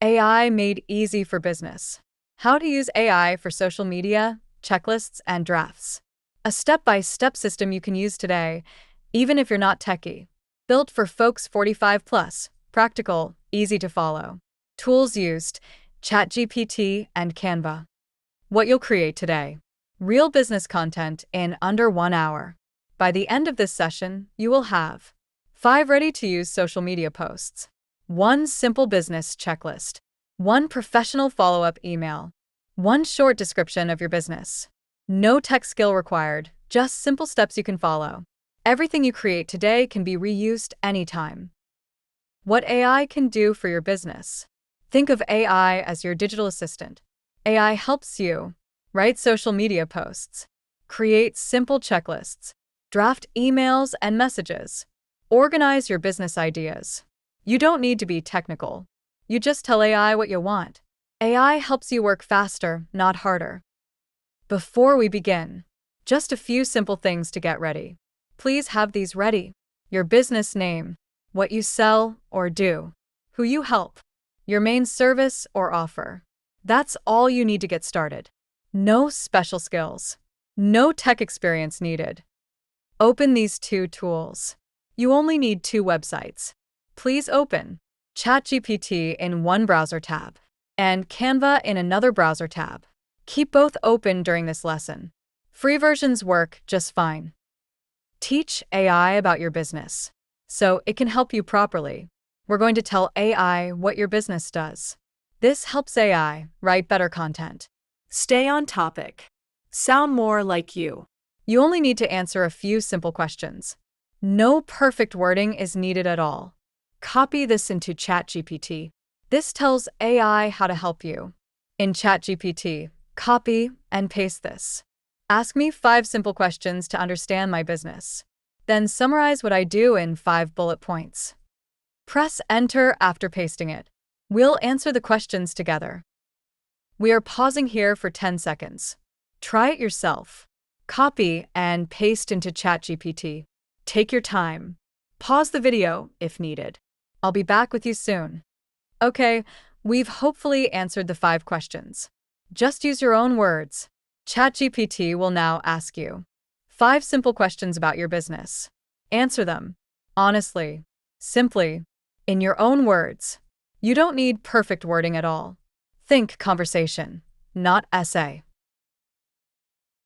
AI made easy for business. How to use AI for social media, checklists, and drafts. A step-by-step system you can use today, even if you're not techie. Built for folks 45 plus, practical, easy to follow. Tools used: ChatGPT and Canva. What you'll create today: real business content in under 1 hour. By the end of this session, you will have 5 ready-to-use social media posts, 1 simple business checklist, 1 professional follow-up email, 1 short description of your business. No tech skill required, just simple steps you can follow. Everything you create today can be reused anytime. What AI can do for your business. Think of AI as your digital assistant. AI helps you write social media posts, create simple checklists, draft emails and messages, organize your business ideas. You don't need to be technical. You just tell AI what you want. AI helps you work faster, not harder. Before we begin, just a few simple things to get ready. Please have these ready: your business name, what you sell or do, who you help, your main service or offer. That's all you need to get started. No special skills. No tech experience needed. Open these 2 tools. You only need 2 websites. Please open ChatGPT in one browser tab and Canva in another browser tab. Keep both open during this lesson. Free versions work just fine. Teach AI about your business so it can help you properly. We're going to tell AI what your business does. This helps AI write better content. Stay on topic. Sound more like you. You only need to answer a few simple questions. No perfect wording is needed at all. Copy this into ChatGPT. This tells AI how to help you. In ChatGPT, copy and paste this. Ask me 5 simple questions to understand my business. Then summarize what I do in 5 bullet points. Press Enter after pasting it. We'll answer the questions together. We are pausing here for 10 seconds. Try it yourself. Copy and paste into ChatGPT. Take your time. Pause the video if needed. I'll be back with you soon. Okay, we've hopefully answered the 5 questions. Just use your own words. ChatGPT will now ask you 5 simple questions about your business. Answer them honestly, simply, in your own words. You don't need perfect wording at all. Think conversation, not essay.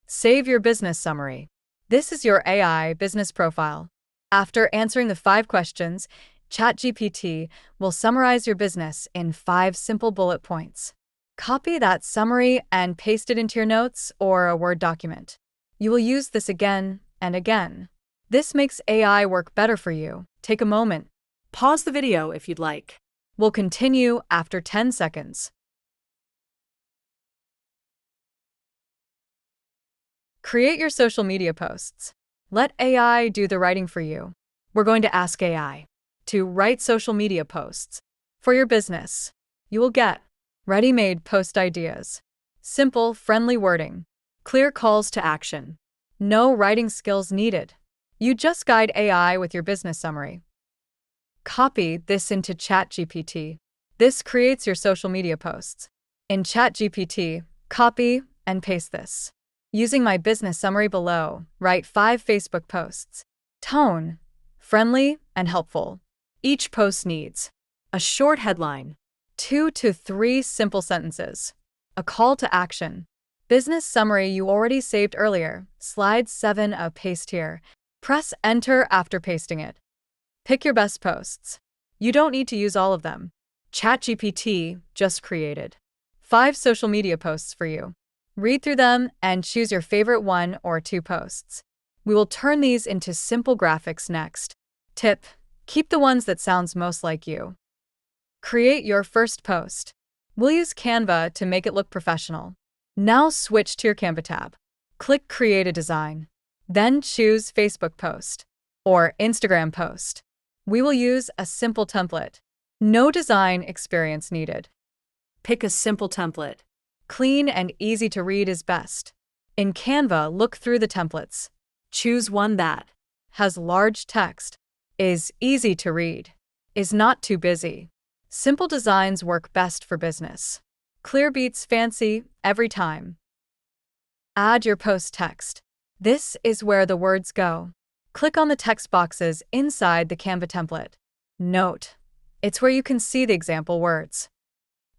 Save your business summary. This is your AI business profile. After answering the 5 questions, ChatGPT will summarize your business in 5 simple bullet points. Copy that summary and paste it into your notes or a Word document. You will use this again and again. This makes AI work better for you. Take a moment. Pause the video if you'd like. We'll continue after 10 seconds. Create your social media posts. Let AI do the writing for you. We're going to ask AI to write social media posts for your business. You will get ready-made post ideas, simple, friendly wording, clear calls to action. No writing skills needed. You just guide AI with your business summary. Copy this into ChatGPT. This creates your social media posts. In ChatGPT, copy and paste this. Using my business summary below, write 5 Facebook posts. Tone: friendly and helpful. Each post needs a short headline, 2 to 3 simple sentences, a call to action. Business summary you already saved earlier. Slide 7 of paste here. Press Enter after pasting it. Pick your best posts. You don't need to use all of them. ChatGPT just created 5 social media posts for you. Read through them and choose your favorite 1 or 2 posts. We will turn these into simple graphics next. Tip: keep the ones that sounds most like you. Create your first post. We'll use Canva to make it look professional. Now switch to your Canva tab. Click Create a Design. Then choose Facebook post or Instagram post. We will use a simple template. No design experience needed. Pick a simple template. Clean and easy to read is best. In Canva, look through the templates. Choose one that has large text, is easy to read, is not too busy, Simple designs work best for business. Clear beats fancy every time. Add your post text. This is where the words go. Click on the text boxes inside the Canva template. Note, it's where you can see the example words.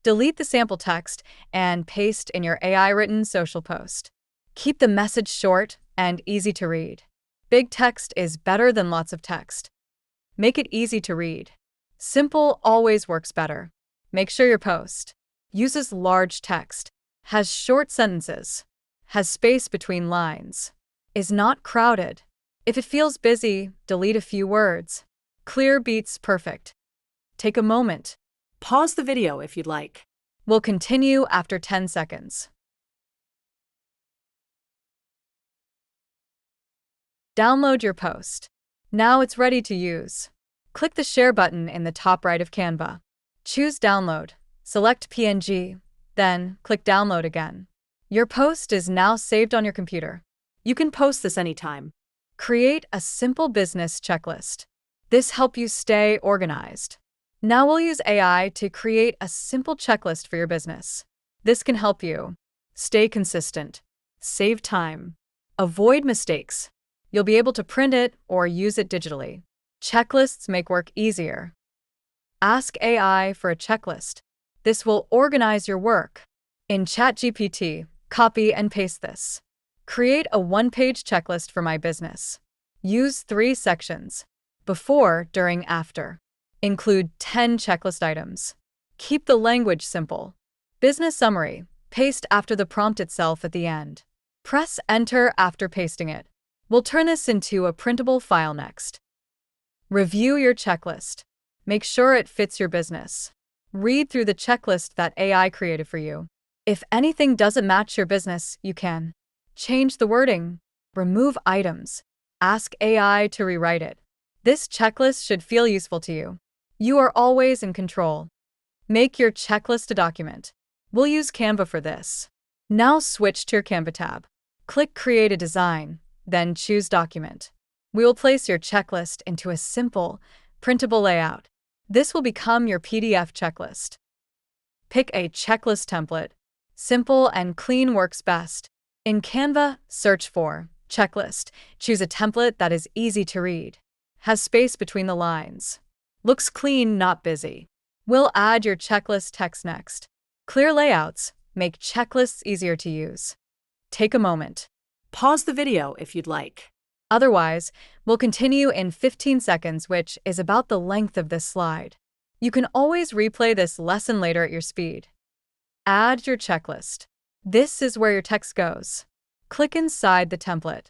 Delete the sample text and paste in your AI-written social post. Keep the message short and easy to read. Big text is better than lots of text. Make it easy to read. Simple always works better. Make sure your post uses large text, has short sentences, has space between lines, is not crowded. If it feels busy, delete a few words. Clear beats perfect. Take a moment. Pause the video if you'd like. We'll continue after 10 seconds. Download your post. Now it's ready to use. Click the Share button in the top right of Canva. Choose Download. Select PNG. Then, click Download again. Your post is now saved on your computer. You can post this anytime. Create a simple business checklist. This helps you stay organized. Now we'll use AI to create a simple checklist for your business. This can help you stay consistent, save time, avoid mistakes. You'll be able to print it or use it digitally. Checklists make work easier. Ask AI for a checklist. This will organize your work. In ChatGPT, copy and paste this. Create a one-page checklist for my business. Use 3 sections: before, during, after. Include 10 checklist items. Keep the language simple. Business summary. Paste after the prompt itself at the end. Press Enter after pasting it. We'll turn this into a printable file next. Review your checklist. Make sure it fits your business. Read through the checklist that AI created for you. If anything doesn't match your business, you can change the wording, remove items, ask AI to rewrite it. This checklist should feel useful to you. You are always in control. Make your checklist a document. We'll use Canva for this. Now switch to your Canva tab. Click Create a Design, then choose Document. We will place your checklist into a simple, printable layout. This will become your PDF checklist. Pick a checklist template. Simple and clean works best. In Canva, search for checklist. Choose a template that is easy to read, has space between the lines, looks clean, not busy. We'll add your checklist text next. Clear layouts make checklists easier to use. Take a moment. Pause the video if you'd like. Otherwise, we'll continue in 15 seconds, which is about the length of this slide. You can always replay this lesson later at your speed. Add your checklist. This is where your text goes. Click inside the template.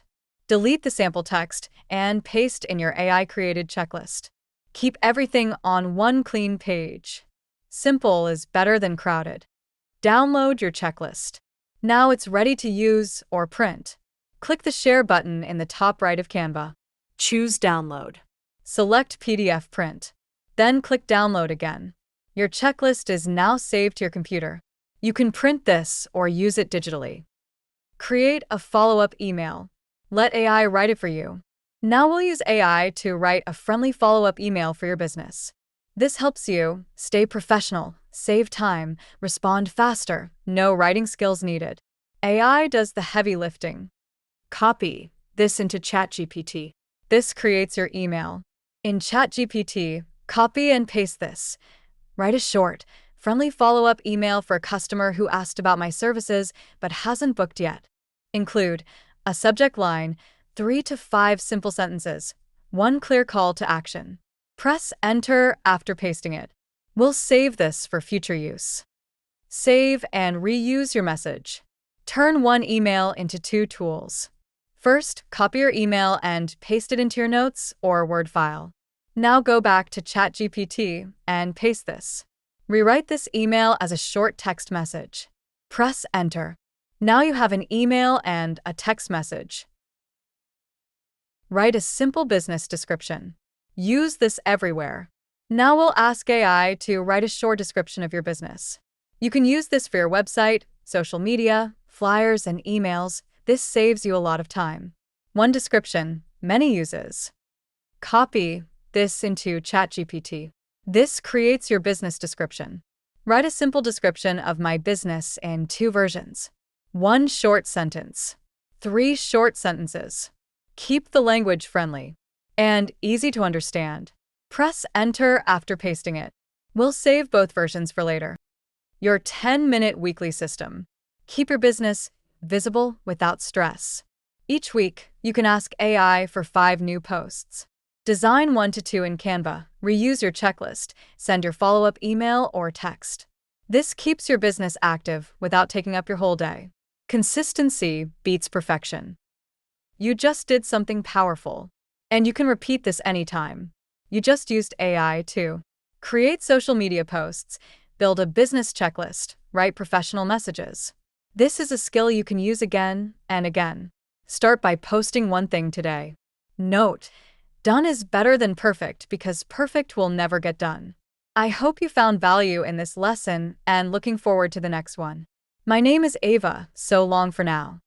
Delete the sample text and paste in your AI-created checklist. Keep everything on one clean page. Simple is better than crowded. Download your checklist. Now it's ready to use or print. Click the Share button in the top right of Canva. Choose Download. Select PDF Print. Then click Download again. Your checklist is now saved to your computer. You can print this or use it digitally. Create a follow-up email. Let AI write it for you. Now we'll use AI to write a friendly follow-up email for your business. This helps you stay professional, save time, respond faster, no writing skills needed. AI does the heavy lifting. Copy this into ChatGPT. This creates your email. In ChatGPT, copy and paste this. Write a short, friendly follow-up email for a customer who asked about my services but hasn't booked yet. Include a subject line, 3 to 5 simple sentences, 1 clear call to action. Press Enter after pasting it. We'll save this for future use. Save and reuse your message. Turn one email into 2 tools. First, copy your email and paste it into your notes or Word file. Now go back to ChatGPT and paste this. Rewrite this email as a short text message. Press Enter. Now you have an email and a text message. Write a simple business description. Use this everywhere. Now we'll ask AI to write a short description of your business. You can use this for your website, social media, flyers, and emails. This saves you a lot of time. One description, many uses. Copy this into ChatGPT. This creates your business description. Write a simple description of my business in 2 versions. 1 short sentence, 3 short sentences. Keep the language friendly and easy to understand. Press enter after pasting it. We'll save both versions for later. Your 10-minute weekly system. Keep your business visible without stress. Each week, you can ask AI for 5 new posts. Design 1 to 2 in Canva, reuse your checklist, send your follow-up email or text. This keeps your business active without taking up your whole day. Consistency beats perfection. You just did something powerful, and you can repeat this anytime. You just used AI to create social media posts, build a business checklist, write professional messages. This is a skill you can use again and again. Start by posting 1 thing today. Note, done is better than perfect because perfect will never get done. I hope you found value in this lesson and looking forward to the next one. My name is Ava, so long for now.